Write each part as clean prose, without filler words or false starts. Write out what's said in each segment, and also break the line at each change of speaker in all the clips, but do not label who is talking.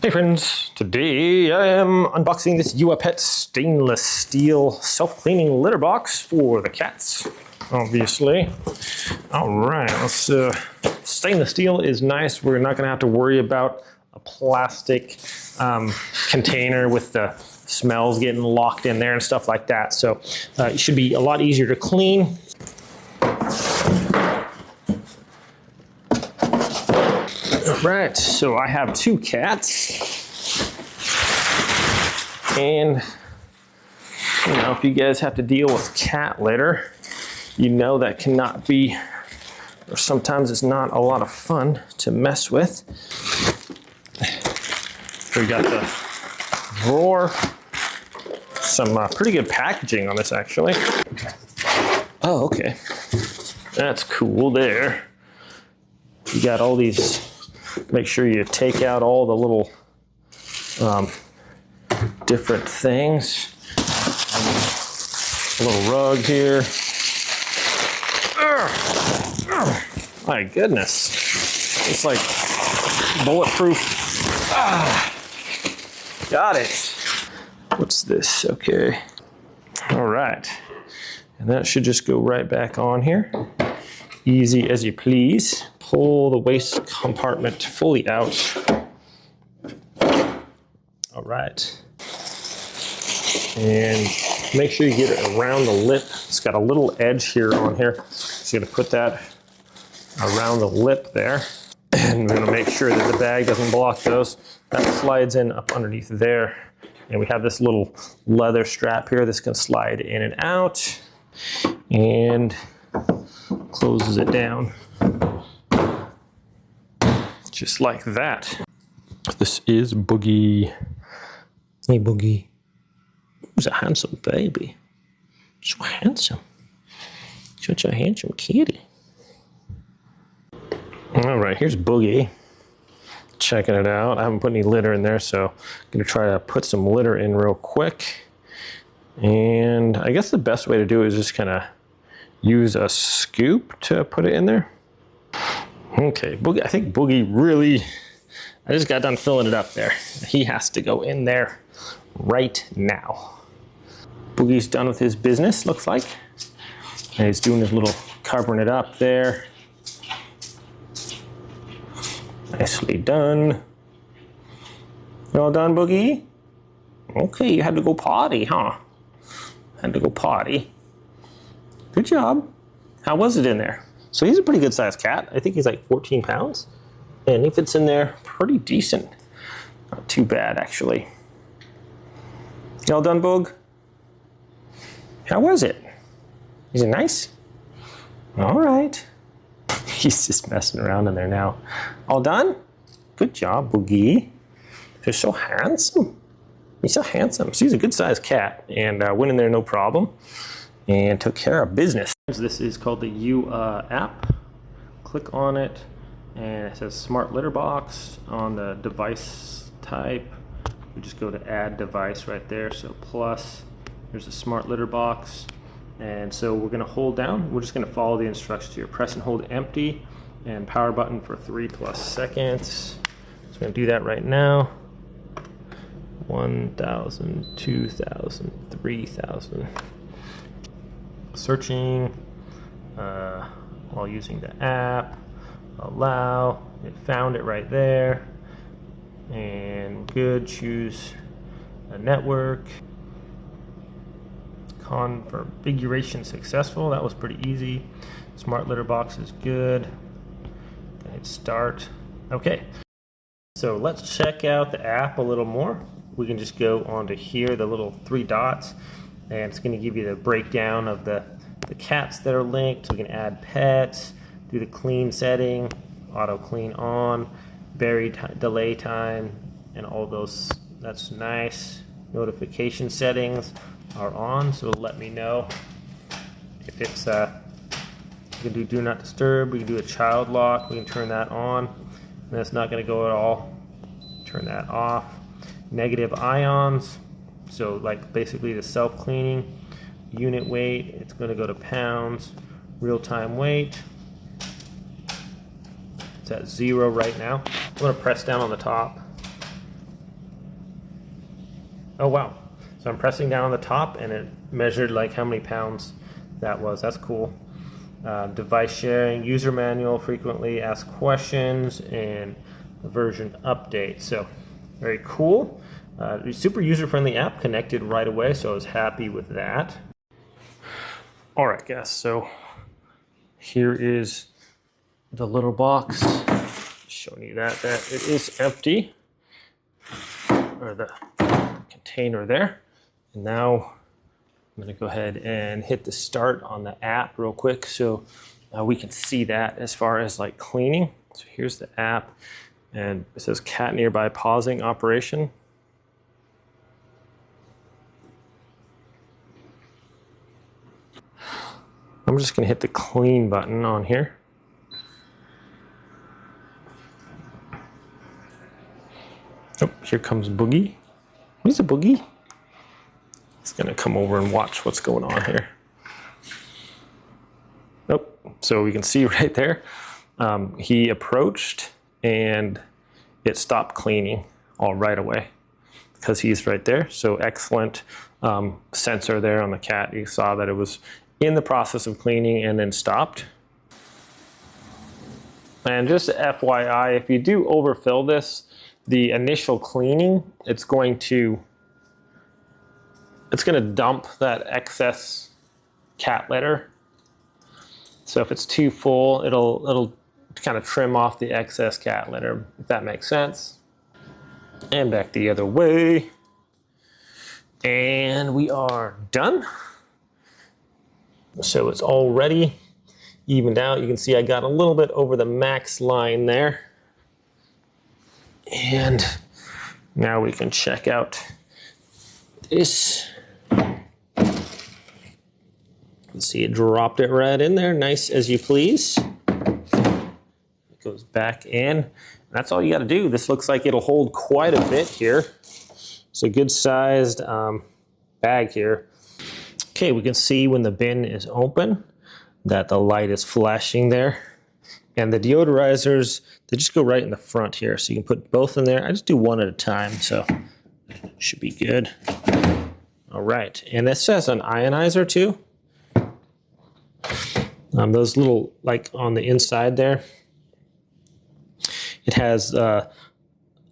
Hey friends, today I am unboxing this Uahpet stainless steel self-cleaning litter box for the cats, obviously. All right, stainless steel is nice. We're not gonna have to worry about a plastic container with the smells getting locked in there and stuff like that. So it should be a lot easier to clean. Right, so I have two cats, and you know, if you guys have to deal with cat litter, you know that cannot be, or sometimes it's not a lot of fun to mess with. We got the drawer, some pretty good packaging on this actually. Oh, okay, that's cool there. You got all these. Make sure you take out all the little different things. A little rug here. My goodness. It's like bulletproof. Got it. What's this? Okay. All right. And that should just go right back on here. Easy as you please. Pull the waste compartment fully out. All right. And make sure you get it around the lip. It's got a little edge here on here. So you're gonna put that around the lip there. And we're gonna make sure that the bag doesn't block those. That slides in up underneath there. And we have this little leather strap here that's gonna slide in and out. And closes it down. Just like that. This is Boogie. Hey, Boogie. Who's a handsome baby? So handsome. Such a handsome kitty. All right, here's Boogie. Checking it out. I haven't put any litter in there, so I'm gonna try to put some litter in real quick. And I guess the best way to do it is just kind of use a scoop to put it in there. Okay, Boogie, I think Boogie really, I just got done filling it up there. He has to go in there right now. Boogie's done with his business, looks like. And he's doing his little covering it up there. Nicely done. You all done, Boogie? Okay, you had to go potty, huh? Had to go potty. Good job. How was it in there? So he's a pretty good sized cat. I think he's like 14 pounds. And he fits in there pretty decent. Not too bad, actually. Y'all done, Boog? How was it? Is it nice? All right. He's just messing around in there now. All done? Good job, Boogie. You're so handsome. He's so handsome. So he's a good sized cat and went in there no problem. And took care of business. This is called the app. Click on it and it says smart litter box. On the device type, we just go to add device right there. So plus, there's a smart litter box. And so we're gonna hold down, we're just gonna follow the instructions here. Press and hold empty and power button for 3+ seconds. So I'm gonna do that right now. 1,000, 2,000, 3,000. Searching while using the app. Allow. It found it right there. And good. Choose a network. Configuration successful. That was pretty easy. Smart litter box is good. Hit start. Okay. So let's check out the app a little more. We can just go onto here, the little 3 dots. And it's going to give you the breakdown of the cats that are linked. So we can add pets, do the clean setting, auto clean on, delay time, and all those. That's nice. Notification settings are on, so it'll let me know if it's we can do not disturb. We can do a child lock. We can turn that on, and that's not going to go at all. Turn that off. Negative ions. So like basically the self-cleaning. Unit weight, it's going to go to pounds. Real-time weight, it's at 0 right now. I'm going to press down on the top Oh wow. So I'm pressing down on the top and it measured like how many pounds that was. That's cool. Device sharing, user manual, frequently asked questions, and version update. So very cool. Super user-friendly app, connected right away, so I was happy with that. All right, guys, so here is the little box. Showing you that it is empty, or the container there. And now I'm gonna go ahead and hit the start on the app real quick so we can see that as far as like cleaning. So here's the app, and it says cat nearby pausing operation. I'm just gonna hit the clean button on here. Oh, here comes Boogie. He's a Boogie. He's gonna come over and watch what's going on here. Nope, so we can see right there, he approached and it stopped cleaning all right away because he's right there. So excellent sensor there on the cat. You saw that it was in the process of cleaning and then stopped. And just FYI, if you do overfill this, the initial cleaning, it's going to dump that excess cat litter. So if it's too full, it'll kind of trim off the excess cat litter, if that makes sense. And back the other way. And we are done. So it's already evened out. You can see I got a little bit over the max line there. And now we can check out this. You see it dropped it right in there, nice as you please. It goes back in. That's all you got to do. This looks like it'll hold quite a bit here. It's a good sized bag here. Okay, we can see when the bin is open that the light is flashing there. And the deodorizers, they just go right in the front here. So you can put both in there. I just do one at a time, so should be good. All right, and this has an ionizer too. Those little, like on the inside there, it has a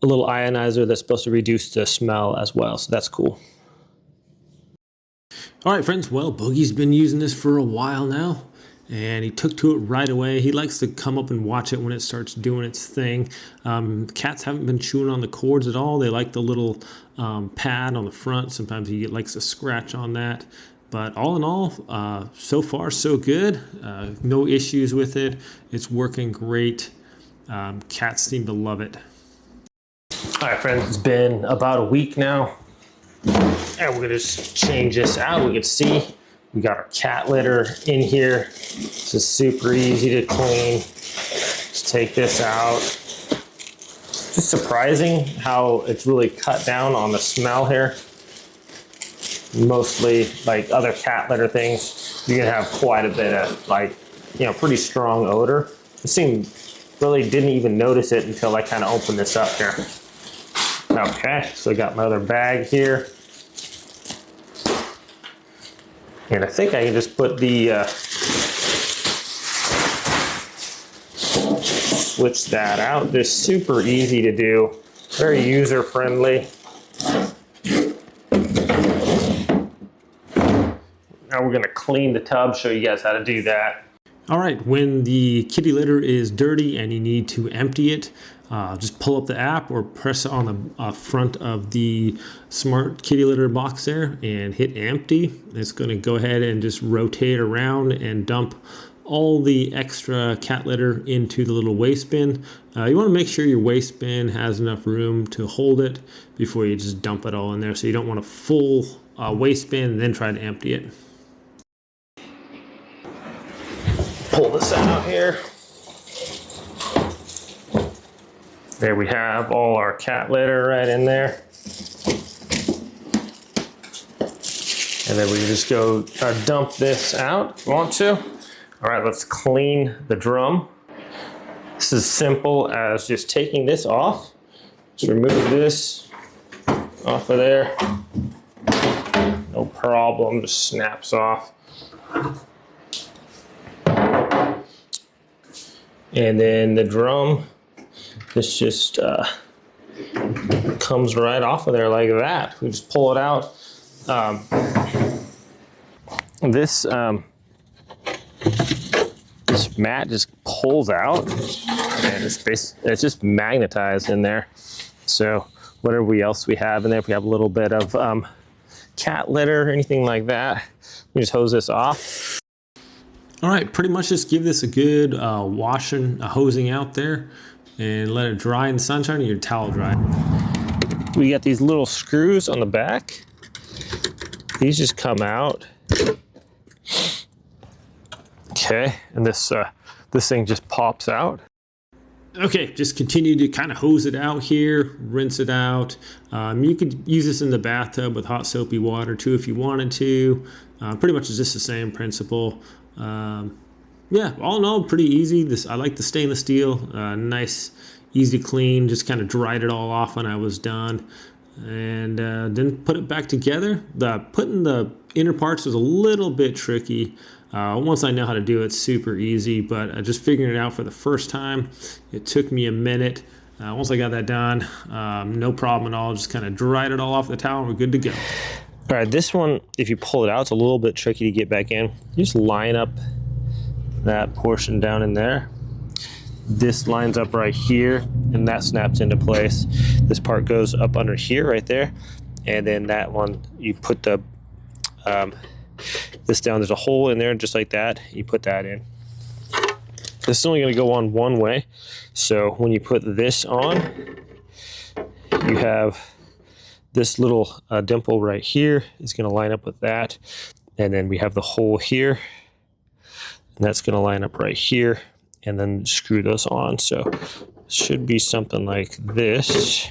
little ionizer that's supposed to reduce the smell as well, so that's cool. All right, friends, well, Boogie's been using this for a while now, and he took to it right away. He likes to come up and watch it when it starts doing its thing. Cats haven't been chewing on the cords at all. They like the little pad on the front. Sometimes he likes to scratch on that. But all in all, so far so good. No issues with it. It's working great. Cats seem to love it. All right, friends, it's been about a week now. And we're gonna just change this out. We can see we got our cat litter in here. This is super easy to clean. Just take this out. Just surprising how it's really cut down on the smell here. Mostly like other cat litter things, you can have quite a bit of like, pretty strong odor. It seemed really didn't even notice it until I kind of opened this up here. Okay, so I got my other bag here. And I think I can just put the, switch that out. Just super easy to do, very user friendly. Now we're gonna clean the tub, show you guys how to do that. All right, when the kitty litter is dirty and you need to empty it, just pull up the app or press on the front of the smart kitty litter box there and hit empty. It's gonna go ahead and just rotate around and dump all the extra cat litter into the little waste bin. You wanna make sure your waste bin has enough room to hold it before you just dump it all in there. So you don't want a full waste bin and then try to empty it. Pull this out here. There we have all our cat litter right in there. And then we just go dump this out if you want to. All right, let's clean the drum. This is simple as just taking this off. Just remove this. off of there. No problem, just snaps off. And then the drum, this just comes right off of there like that. We just pull it out. This mat just pulls out, and it's just magnetized in there. So whatever else we have in there, if we have a little bit of cat litter or anything like that, we just hose this off. All right, pretty much just give this a good washing, hosing out there, and let it dry in the sunshine, and your towel dry. We got these little screws on the back. These just come out. Okay, and this thing just pops out. Okay, just continue to kind of hose it out here, rinse it out. You could use this in the bathtub with hot soapy water too if you wanted to. Pretty much it's just the same principle. Yeah, all in all, pretty easy. I like the stainless steel, nice, easy clean. Just kind of dried it all off when I was done, and then put it back together. Putting the inner parts was a little bit tricky. Once I know how to do it, it's super easy, but just figuring it out for the first time, it took me a minute. Once I got that done, no problem at all. Just kind of dried it all off the towel and we're good to go. All right, this one, if you pull it out, it's a little bit tricky to get back in. You just line up that portion down in there. This lines up right here, and that snaps into place. This part goes up under here, right there, and then that one, you put the this down. There's a hole in there, just like that. You put that in. This is only going to go on one way, so when you put this on, you have this little dimple right here is going to line up with that, and then we have the hole here, and that's going to line up right here, and then screw those on. So it should be something like this.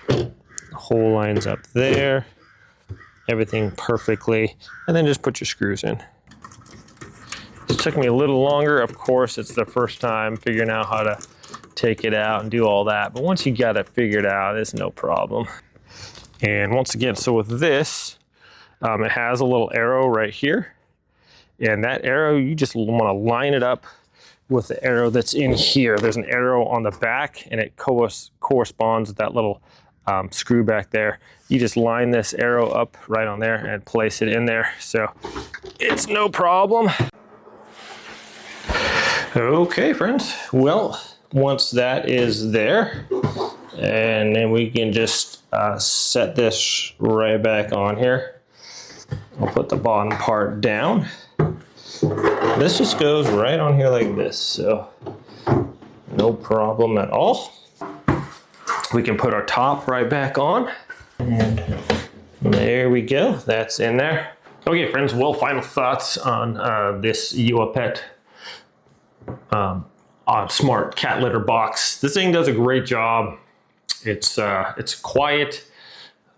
The hole lines up there, everything perfectly, and then just put your screws in. It took me a little longer. Of course, it's the first time figuring out how to take it out and do all that, but once you got it figured out, it's no problem. And once again, so with this, it has a little arrow right here, and that arrow, you just want to line it up with the arrow that's in here. There's an arrow on the back, and it corresponds with that little screw back there. You just line this arrow up right on there and place it in there, so it's no problem. Okay, friends, well, once that is there, and then we can just set this right back on here. I'll put the bottom part down. This just goes right on here like this, so no problem at all. We can put our top right back on, and there we go, that's in there. Okay, friends, well, final thoughts on this Uahpet smart cat litter box. This thing does a great job. It's quiet.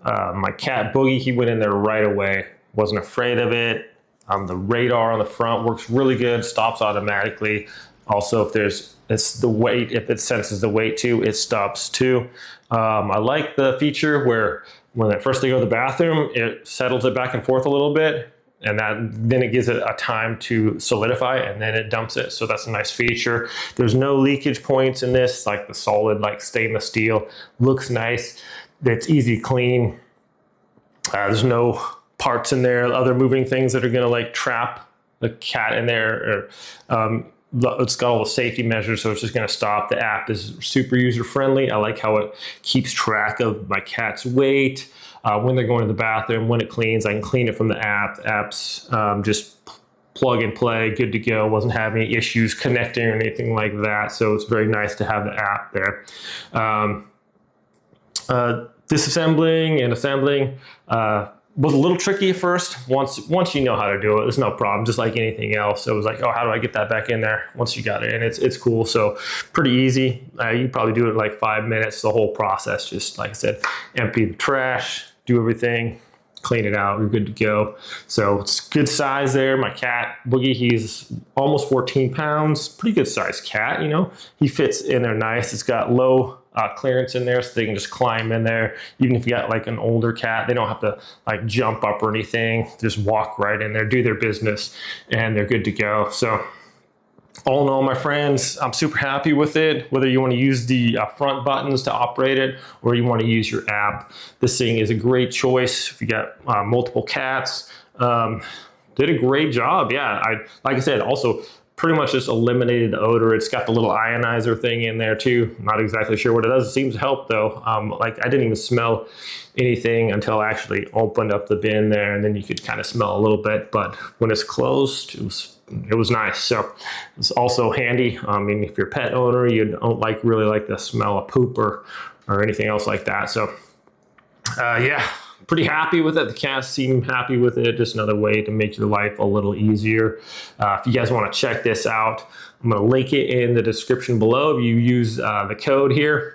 My cat Boogie, he went in there right away. Wasn't afraid of it. The radar on the front works really good. Stops automatically. Also, if it senses the weight too, it stops too. I like the feature where when at first they go to the bathroom, it settles it back and forth a little bit, and then it gives it a time to solidify, and then it dumps it. So that's a nice feature. There's no leakage points in this, like the solid, like stainless steel. Looks nice. It's easy clean. There's no parts in there, other moving things that are gonna like trap the cat in there. Or it's got all the safety measures, so it's just gonna stop. The app is super user friendly. I like how it keeps track of my cat's weight. When they're going to the bathroom, when it cleans, I can clean it from the app. The app's just plug and play, good to go. Wasn't having any issues connecting or anything like that. So it's very nice to have the app there. Disassembling and assembling was a little tricky at first. Once you know how to do it, it's no problem. Just like anything else, it was like, oh, how do I get that back in there? Once you got it, and it's cool. So pretty easy. You probably do it in like 5 minutes. The whole process, just like I said, empty the trash, do everything, clean it out, you're good to go. So it's good size there. My cat Boogie, he's almost 14 pounds. Pretty good sized cat, you know. He fits in there nice. It's got low clearance in there, so they can just climb in there. Even if you got like an older cat, they don't have to like jump up or anything. Just walk right in there, do their business, and they're good to go. So all in all, my friends, I'm super happy with it. Whether you want to use the front buttons to operate it or you want to use your app, this thing is a great choice if you got multiple cats. Did a great job. Yeah, like I said, also pretty much just eliminated the odor. It's got the little ionizer thing in there too. I'm not exactly sure what it does. It seems to help though. Like I didn't even smell anything until I actually opened up the bin there, and then you could kind of smell a little bit. But when it's closed, it was nice. So it's also handy. I mean, if you're a pet owner, you don't really like the smell of poop or anything else like that. So yeah, pretty happy with it. The cats seem happy with it. Just another way to make your life a little easier. If you guys want to check this out, I'm going to link it in the description below. If you use the code here,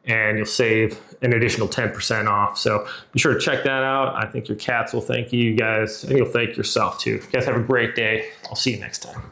and you'll save an additional 10% off. So be sure to check that out. I think your cats will thank you guys, and you'll thank yourself too. You guys have a great day. I'll see you next time.